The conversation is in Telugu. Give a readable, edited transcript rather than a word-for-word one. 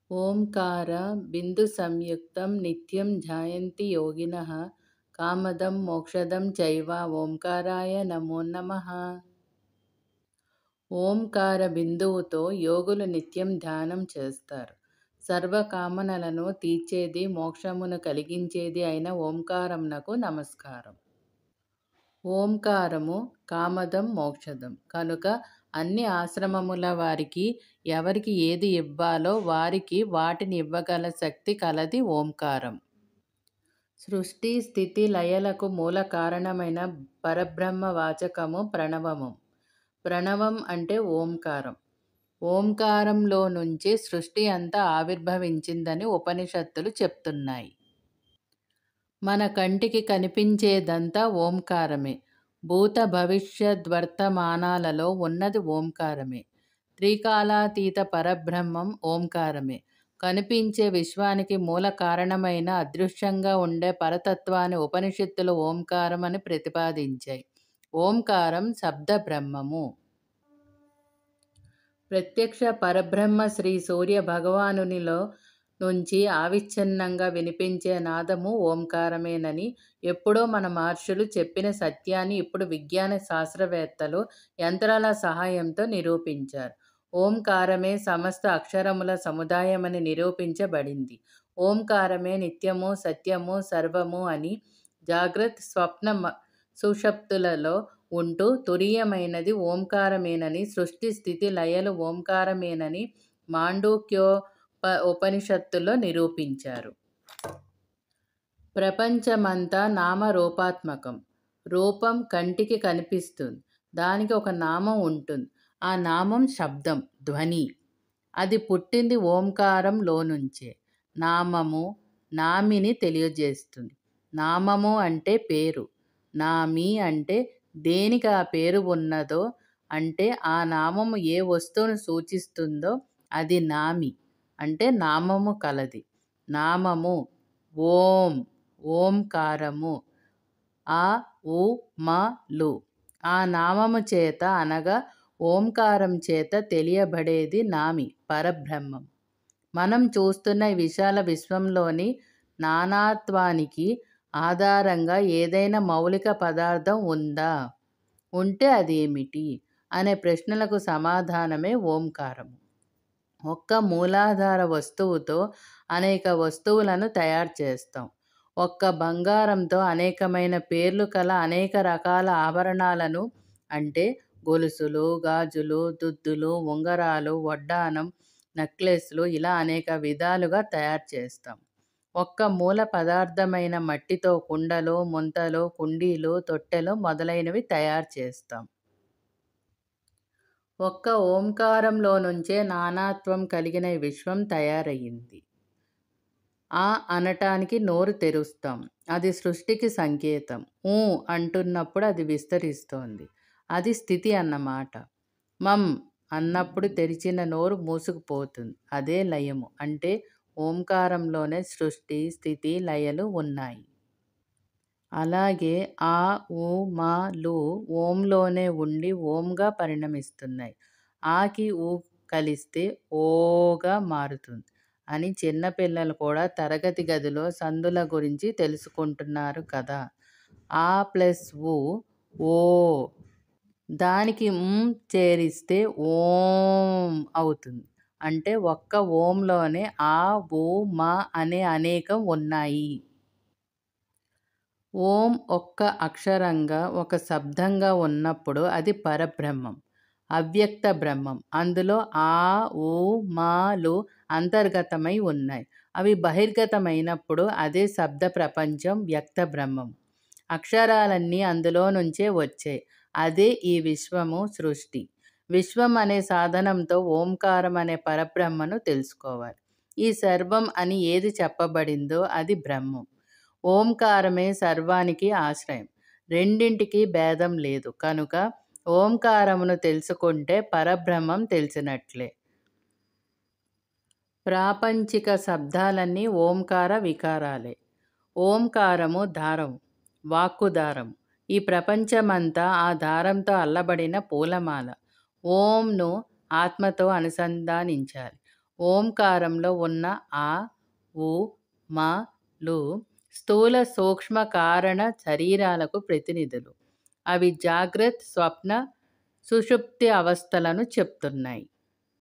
ఓంకార బిందు సంయుక్తం నిత్యం ధ్యాయంతి యోగినః కామదం మోక్షదం చైవ ఓంకారాయ నమో నమః. ఓంకార బిందువుతో యోగులు నిత్యం ధ్యానం చేస్తారు. సర్వకామనలను తీర్చేది, మోక్షమును కలిగించేది అయిన ఓంకారమునకు నమస్కారం. ఓంకారము కామదం మోక్షదం కనుక అన్ని ఆశ్రమముల వారికి ఎవరికి ఏది ఇవ్వాలో వారికి వాటిని ఇవ్వగల శక్తి కలది ఓంకారం. సృష్టి స్థితి లయలకు మూల కారణమైన పరబ్రహ్మ వాచకము ప్రణవము. ప్రణవం అంటే ఓంకారం. ఓంకారంలో నుంచి సృష్టి అంతా ఆవిర్భవించిందని ఉపనిషత్తులు చెప్తున్నాయి. మన కంటికి కనిపించేదంతా ఓంకారమే. భూత భవిష్యద్వర్తమానాలలో ఉన్నది ఓంకారమే. త్రికాలాతీత పరబ్రహ్మం ఓంకారమే. కనిపించే విశ్వానికి మూల కారణమైన అదృశ్యంగా ఉండే పరతత్వాన్ని ఉపనిషత్తులు ఓంకారం అని ప్రతిపాదించాయి. ఓంకారం శబ్ద బ్రహ్మము. ప్రత్యక్ష పరబ్రహ్మ శ్రీ సూర్య భగవానునిలో నుంచి ఆవిచ్ఛిన్నంగా వినిపించే నాదము ఓంకారమేనని ఎప్పుడో మన మహర్షులు చెప్పిన సత్యాన్ని ఇప్పుడు విజ్ఞాన శాస్త్రవేత్తలు యంత్రాల సహాయంతో నిరూపించారు. ఓంకారమే సమస్త అక్షరముల సముదాయమని నిరూపించబడింది. ఓంకారమే నిత్యము, సత్యము, సర్వము అని జాగ్రత్త, స్వప్న, సుషుప్తులలో ఉంటూ తురీయమైనది ఓంకారమేనని, సృష్టి స్థితి లయలు ఓంకారమేనని ఉపనిషత్తులో నిరూపించారు. ప్రపంచమంతా నామరూపాత్మకం. రూపం కంటికి కనిపిస్తుంది. దానికి ఒక నామం ఉంటుంది. ఆ నామం శబ్దం, ధ్వని. అది పుట్టింది ఓంకారంలో నుంచే. నామము నామిని తెలియజేస్తుంది. నామము అంటే పేరు. నామి అంటే దేనికి ఆ పేరు ఉన్నదో, అంటే ఆ నామము ఏ వస్తువును సూచిస్తుందో అది నామి అంటే నామము కలది. నామము ఓం, ఓంకారము, ఆ ఉ మ లు. ఆ నామము చేత అనగా ఓంకారం చేత తెలియబడేది నామి, పరబ్రహ్మం. మనం చూస్తున్న ఈ విశాల విశ్వంలోని నానాత్వానికి ఆధారంగా ఏదైనా మౌలిక పదార్థం ఉందా? ఉంటే అదేమిటి అనే ప్రశ్నలకు సమాధానమే ఓంకారము. ఒక్క మూలాధార వస్తువుతో అనేక వస్తువులను తయారు చేస్తాం. ఒక్క బంగారంతో అనేకమైన పేర్లు కల అనేక రకాల ఆభరణాలను, అంటే గొలుసులు, గాజులు, దుద్దులు, ఉంగరాలు, వడ్డానం, నెక్లెస్లు, ఇలా అనేక విధాలుగా తయారు చేస్తాం. ఒక్క మూల పదార్థమైన మట్టితో కుండలు, ముంతలు, కుండీలు, తొట్టెలు మొదలైనవి తయారు చేస్తాం. ఒక్క ఓంకారంలో నుంచే నానాత్వం కలిగిన ఈ విశ్వం తయారయ్యింది. ఆ అనటానికి నోరు తెరుస్తాం. అది సృష్టికి సంకేతం. ఊ అంటున్నప్పుడు అది విస్తరిస్తోంది. అది స్థితి అన్నమాట. మం అన్నప్పుడు తెరిచిన నోరు మూసుకుపోతుంది. అదే లయము. అంటే ఓంకారంలోనే సృష్టి, స్థితి, లయలు ఉన్నాయి. అలాగే ఆ ఉ మ లు ఓంలోనే ఉండి ఓంగా పరిణమిస్తున్నాయి. ఆకి ఊ కలిస్తే ఓగా మారుతుంది అని చిన్నపిల్లలు కూడా తరగతి గదిలో సందుల గురించి తెలుసుకుంటున్నారు కదా. ఆ ప్లస్ ఊ ఓ. దానికి చేరిస్తే ఓం అవుతుంది. అంటే ఒక్క ఓంలోనే ఆ ఉ మ అనే అనేకం ఉన్నాయి. ఓం ఒక్క అక్షరంగా, ఒక శబ్దంగా ఉన్నప్పుడు అది పరబ్రహ్మం, అవ్యక్త బ్రహ్మం. అందులో ఆ ఉ మ లు అంతర్గతమై ఉన్నాయి. అవి బహిర్గతమైనప్పుడు అదే శబ్ద ప్రపంచం, వ్యక్త బ్రహ్మం. అక్షరాలన్నీ అందులో నుంచే వచ్చాయి. అదే ఈ విశ్వము, సృష్టి. విశ్వం అనే సాధనంతో ఓంకారం అనే పరబ్రహ్మను తెలుసుకోవాలి. ఈ సర్వం అని ఏది చెప్పబడిందో అది బ్రహ్మం. ఓంకారమే సర్వానికి ఆశ్రయం. రెండింటికి భేదం లేదు. కనుక ఓంకారమును తెలుసుకుంటే పరబ్రహ్మం తెలిసినట్లే. ప్రాపంచిక శబ్దాలన్నీ ఓంకార వికారాలే. ఓంకారము దారం, వాక్కుదారం. ఈ ప్రపంచమంతా ఆ దారంతో అల్లబడిన పూలమాల. ఓంను ఆత్మతో అనుసంధానించాలి. ఓంకారంలో ఉన్న ఆ, ఉ, మ, లు స్థూల సూక్ష్మ కారణ శరీరాలకు ప్రతినిధులు. అవి జాగ్రత్త, స్వప్న, సుషుప్తి అవస్థలను చెప్తున్నాయి.